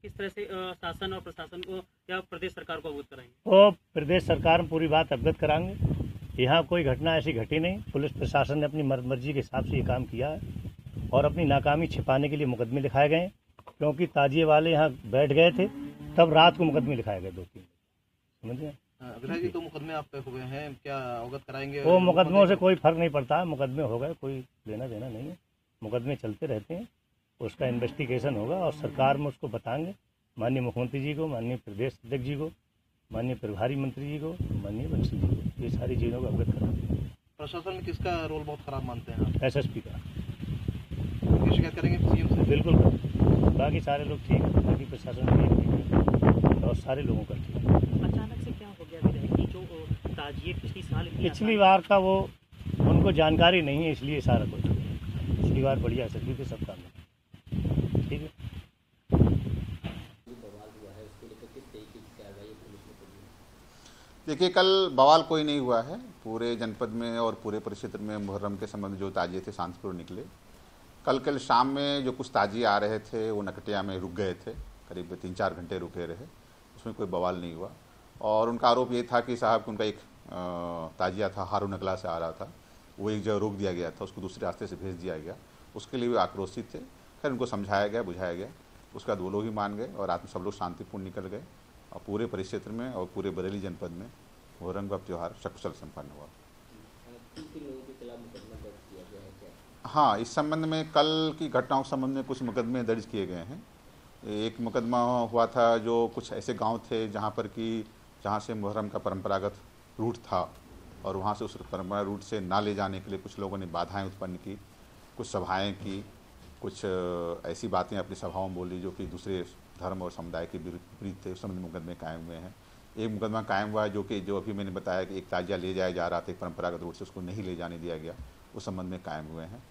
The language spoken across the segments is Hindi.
किस तरह से शासन और प्रशासन को या प्रदेश सरकार को अवगत कराएंगे? वो प्रदेश सरकार में पूरी बात अवगत कराएंगे। यहाँ कोई घटना ऐसी घटी नहीं। पुलिस प्रशासन ने अपनी मर्जी के हिसाब से ये काम किया है और अपनी नाकामी छिपाने के लिए मुकदमे लिखाए गए, क्योंकि ताजिए वाले यहाँ बैठ गए थे, तब रात को मुकदमे लिखाए गए 2-3। समझिए अभिनय जी, तो मुकदमे आप पे हुए हैं, क्या अवगत कराएंगे? वो मुकदमों से कोई फर्क नहीं पड़ता है। मुकदमे हो गए, कोई लेना देना नहीं है। मुकदमे चलते रहते हैं, उसका इन्वेस्टिगेशन होगा और सरकार में उसको बताएंगे। माननीय मुख्यमंत्री जी को, माननीय प्रदेश अध्यक्ष जी को, माननीय प्रभारी मंत्री जी को, माननीय बंसी जी को, ये सारी चीज़ों को अवगत कराएंगे। प्रशासन में किसका रोल बहुत खराब मानते हैं आप? SSP का। उनकी शिकायत करेंगे CM से? बिल्कुल करेंगे। बाकी सारे लोग ठीक है, बाकी प्रशासन भी ठीक है और सारे लोगों का ठीक है। अचानक से क्या हो गया कि जो ताजिए पिछली साल पिछली बार का वो उनको जानकारी नहीं है, इसलिए सारा कुछ हो गया। पिछली बार बढ़िया SSP के सब काम है, ठीक है। देखिए, कल बवाल कोई नहीं हुआ है। पूरे जनपद में और पूरे परिक्षेत्र में मुहर्रम के संबंध जो ताजिए थे शांतिपूर्ण निकले। कल शाम में जो कुछ ताजिए आ रहे थे वो नकटिया में रुक गए थे, करीब 3-4 घंटे रुके रहे, उसमें कोई बवाल नहीं हुआ। और उनका आरोप ये था कि साहब उनका एक ताजिया था, हारून नकला से आ रहा था, वो एक जगह रोक दिया गया था, उसको दूसरे रास्ते से भेज दिया गया, उसके लिए वो आक्रोशित थे। खैर उनको समझाया गया, बुझाया गया, उसका वो लोग ही मान गए और रात में सब लोग शांतिपूर्ण निकल गए और पूरे परिक्षेत्र में और पूरे बरेली जनपद में मुहर्रम का त्यौहार सकुशल संपन्न हुआ। हाँ, इस संबंध में कल की घटनाओं के संबंध में कुछ मुकदमे दर्ज किए गए हैं। एक मुकदमा हुआ था जो कुछ ऐसे गांव थे जहां से मुहर्रम का परंपरागत रूट था और वहां से उस परंपरा रूट से ना ले जाने के लिए कुछ लोगों ने बाधाएं उत्पन्न की, कुछ सभाएं की, कुछ ऐसी बातें अपनी सभाओं में बोली जो कि दूसरे धर्म और समुदाय के विपरीत थे। उस संबंध में मुकदमे कायम हुए हैं। एक मुकदमा कायम हुआ है जो अभी मैंने बताया कि एक ताजिया ले जाया जा रहा था एक परंपरागत रूट से, उसको नहीं ले जाने दिया गया, उस संबंध में कायम हुए हैं।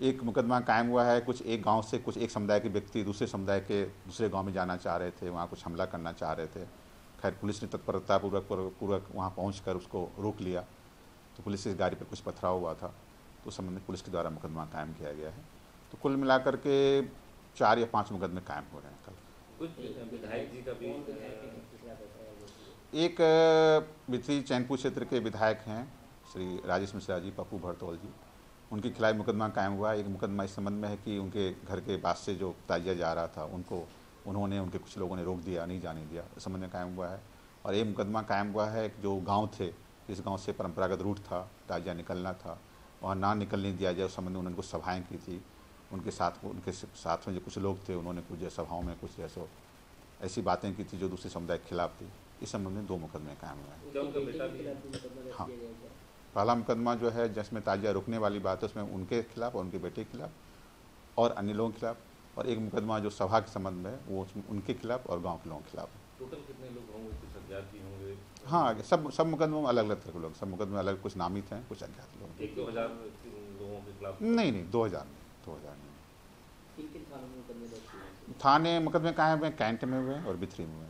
एक मुकदमा कायम हुआ है कुछ एक गांव से कुछ एक समुदाय के व्यक्ति दूसरे समुदाय के दूसरे गांव में जाना चाह रहे थे, वहां कुछ हमला करना चाह रहे थे। खैर पुलिस ने तत्परतापूर्वक वहां पहुंचकर उसको रोक लिया, तो पुलिस की गाड़ी पर कुछ पथराव हुआ था, तो उस संबंध में पुलिस के द्वारा मुकदमा कायम किया गया है। तो कुल मिलाकर के 4 या 5 मुकदमे कायम हो रहे हैं कल। विधायक जी का भी एक बिथरी चैनपुर क्षेत्र के विधायक हैं श्री राजेश मिश्रा जी, पप्पू भरतौल जी, उनके खिलाफ मुकदमा कायम हुआ। एक मुकदमा इस संबंध में है कि उनके घर के पास से जो ताजिया जा रहा था उनके कुछ लोगों ने रोक दिया, नहीं जाने दिया, इस संबंध में कायम हुआ है। और एक मुकदमा कायम हुआ है जो गांव थे, इस गांव से परंपरागत रूट था, ताजिया निकलना था, वहाँ ना निकलने दिया जाए, उस संबंध में उन्होंने कुछ सभाएँ की थी। उनके साथ में जो कुछ लोग थे उन्होंने कुछ सभाओं में कुछ ऐसी बातें की थी जो दूसरे समुदाय के खिलाफ थी। इस संबंध में 2 मुकदमे कायम हुए हैं। हाँ, पहला मुकदमा जो है जिसमें ताजिया रुकने वाली बात है उसमें उनके खिलाफ और उनके बेटे के खिलाफ और अन्य लोगों के खिलाफ, और एक मुकदमा जो सभा के संबंध में है वो उनके खिलाफ और गांव के लोगों के खिलाफ है। टोटल कितने लोग होंगे? कुछ अज्ञात भी होंगे? हाँ, सब मुकदमों में अलग अलग तरह के लोग, सब मुकदमे अलग, कुछ नामित हैं, कुछ अज्ञात लोग। 1-2 हज़ार लोगों के खिलाफ? नहीं, 2000 नहीं। थाने मुकदमे कायम हुए, कैंट में हुए और बिथरी में हुए।